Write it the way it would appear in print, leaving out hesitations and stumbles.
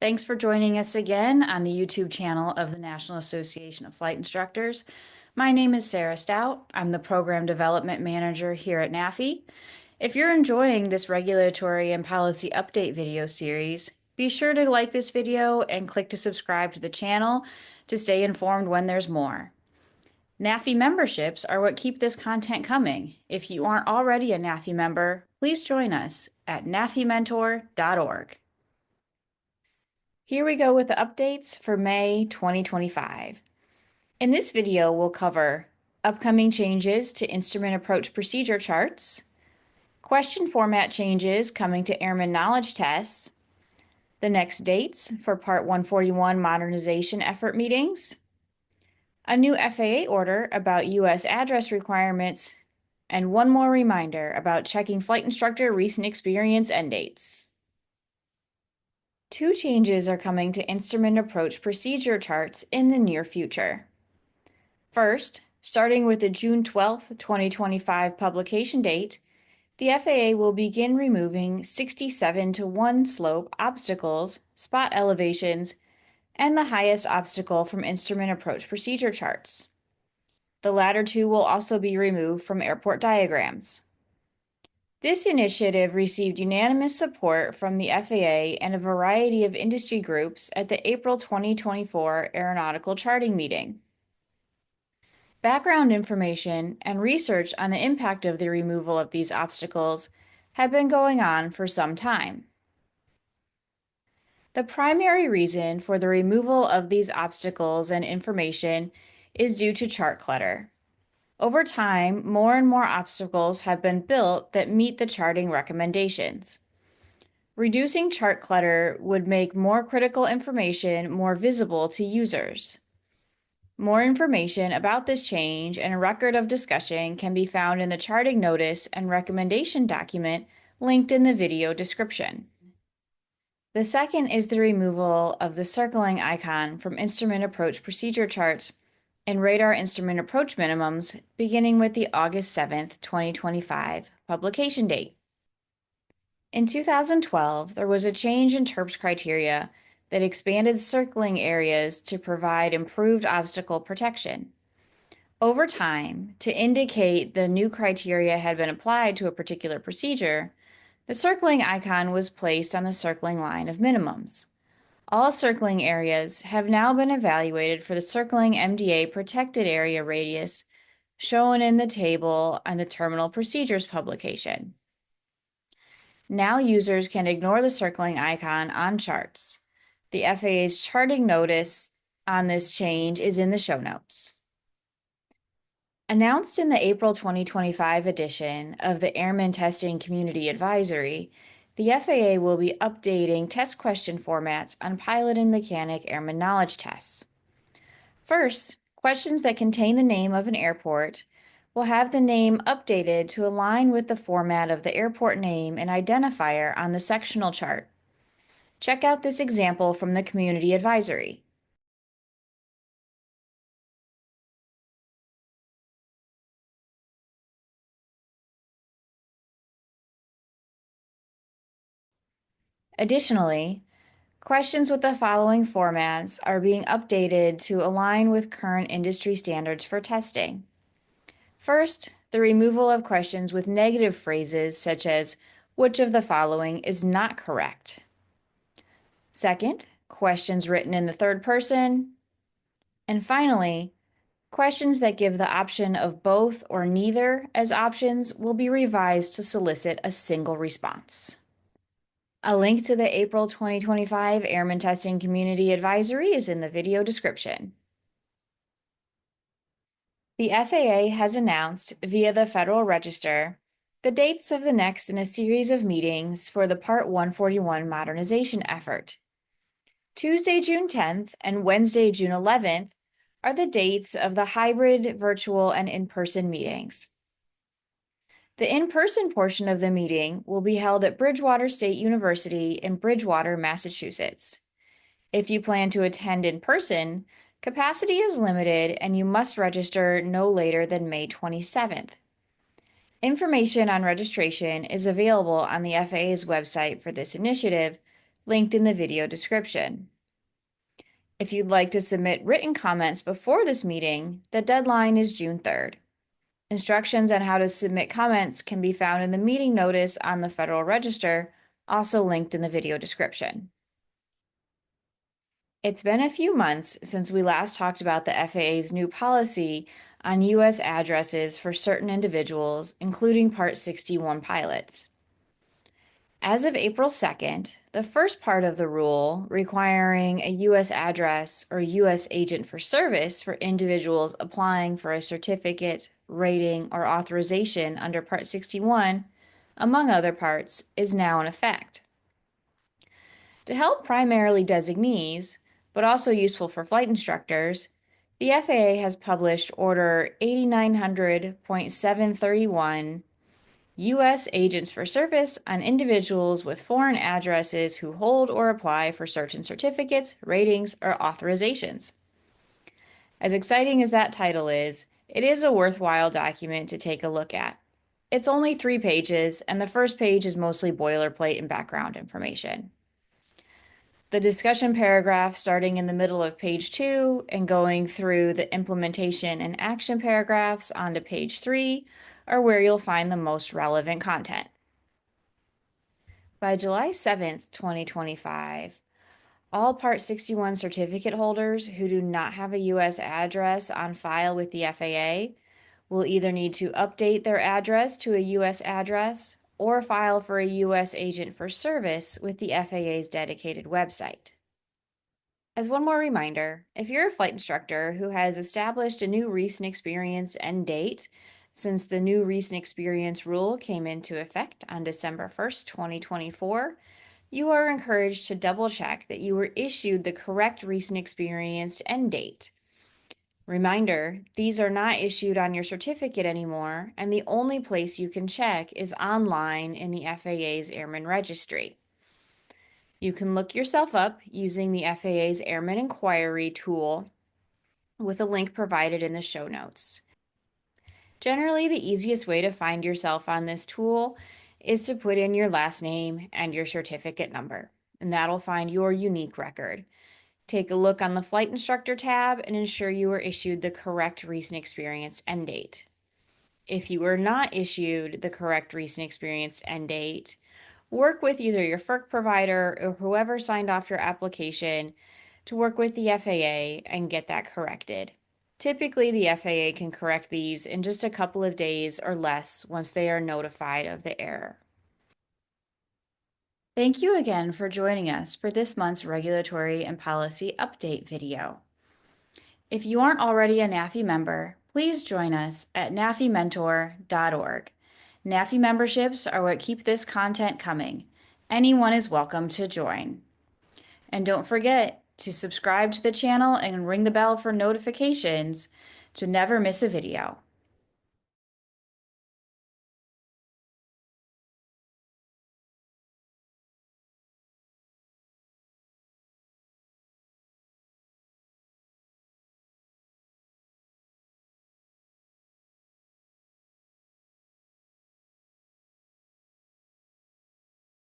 Thanks for joining us again on the YouTube channel of the National Association of Flight Instructors. My name is Sarah Stout. I'm the Program Development Manager here at NAFI. If you're enjoying this regulatory and policy update video series, be sure to like this video and click to subscribe to the channel to stay informed when there's more. NAFI memberships are what keep this content coming. If you aren't already a NAFI member, please join us at nafimentor.org. Here we go with the updates for May 2025. In this video, we'll cover upcoming changes to instrument approach procedure charts, question format changes coming to Airman knowledge tests, the next dates for Part 141 modernization effort meetings, a new FAA order about U.S. address requirements, and one more reminder about checking flight instructor recent experience end dates. Two changes are coming to instrument approach procedure charts in the near future. First, starting with the June 12, 2025 publication date, the FAA will begin removing 67-to-1 slope obstacles, spot elevations, and the highest obstacle from instrument approach procedure charts. The latter two will also be removed from airport diagrams. This initiative received unanimous support from the FAA and a variety of industry groups at the April 2024 Aeronautical Charting Meeting. Background information and research on the impact of the removal of these obstacles have been going on for some time. The primary reason for the removal of these obstacles and information is due to chart clutter. Over time, more and more obstacles have been built that meet the charting recommendations. Reducing chart clutter would make more critical information more visible to users. More information about this change and a record of discussion can be found in the charting notice and recommendation document linked in the video description. The second is the removal of the circling icon from instrument approach procedure charts and radar instrument approach minimums, beginning with the August 7, 2025 publication date. In 2012, there was a change in TERPS criteria that expanded circling areas to provide improved obstacle protection. Over time, to indicate the new criteria had been applied to a particular procedure, the circling icon was placed on the circling line of minimums. All circling areas have now been evaluated for the circling MDA protected area radius shown in the table on the Terminal Procedures publication. Now users can ignore the circling icon on charts. The FAA's charting notice on this change is in the show notes. Announced in the April 2025 edition of the Airman Testing Community Advisory, the FAA will be updating test question formats on pilot and mechanic airman knowledge tests. First, questions that contain the name of an airport will have the name updated to align with the format of the airport name and identifier on the sectional chart. Check out this example from the Community Advisory. Additionally, questions with the following formats are being updated to align with current industry standards for testing. First, the removal of questions with negative phrases such as, which of the following is not correct? Second, questions written in the third person. And finally, questions that give the option of both or neither as options will be revised to solicit a single response. A link to the April 2025 Airman Testing Community Advisory is in the video description. The FAA has announced via the Federal Register the dates of the next in a series of meetings for the Part 141 modernization effort. Tuesday, June 10th and Wednesday, June 11th are the dates of the hybrid, virtual, and in-person meetings. The in-person portion of the meeting will be held at Bridgewater State University in Bridgewater, Massachusetts. If you plan to attend in person, capacity is limited and you must register no later than May 27th. Information on registration is available on the FAA's website for this initiative, linked in the video description. If you'd like to submit written comments before this meeting, the deadline is June 3rd. Instructions on how to submit comments can be found in the meeting notice on the Federal Register, also linked in the video description. It's been a few months since we last talked about the FAA's new policy on U.S. addresses for certain individuals, including Part 61 pilots. As of April 2nd, the first part of the rule requiring a U.S. address or U.S. agent for service for individuals applying for a certificate, rating, or authorization under Part 61, among other parts, is now in effect. To help primarily designees, but also useful for flight instructors, the FAA has published Order 8900.731, U.S. Agents for Service on Individuals with Foreign Addresses who hold or apply for certain certificates, ratings, or authorizations. As exciting as that title is, it is a worthwhile document to take a look at. It's only 3 pages, and the first page is mostly boilerplate and background information. The discussion paragraph starting in the middle of page 2 and going through the implementation and action paragraphs onto page 3 are where you'll find the most relevant content. By July 7th, 2025, all Part 61 certificate holders who do not have a U.S. address on file with the FAA will either need to update their address to a U.S. address or file for a U.S. agent for service with the FAA's dedicated website. As one more reminder, if you're a flight instructor who has established a new recent experience end date since the new recent experience rule came into effect on December 1st, 2024, you are encouraged to double check that you were issued the correct recent experience end date. Reminder, these are not issued on your certificate anymore, and the only place you can check is online in the FAA's Airman registry. You can look yourself up using the FAA's Airman Inquiry tool with a link provided in the show notes. Generally, the easiest way to find yourself on this tool is to put in your last name and your certificate number, and that'll find your unique record. Take a look on the Flight Instructor tab and ensure you were issued the correct recent experience end date. If you were not issued the correct recent experience end date, work with either your FERC provider or whoever signed off your application to work with the FAA and get that corrected. Typically, the FAA can correct these in just a couple of days or less once they are notified of the error. Thank you again for joining us for this month's Regulatory and Policy Update video. If you aren't already a NAFI member, please join us at nafimentor.org. NAFI memberships are what keep this content coming. Anyone is welcome to join. And don't forget to subscribe to the channel and ring the bell for notifications to never miss a video.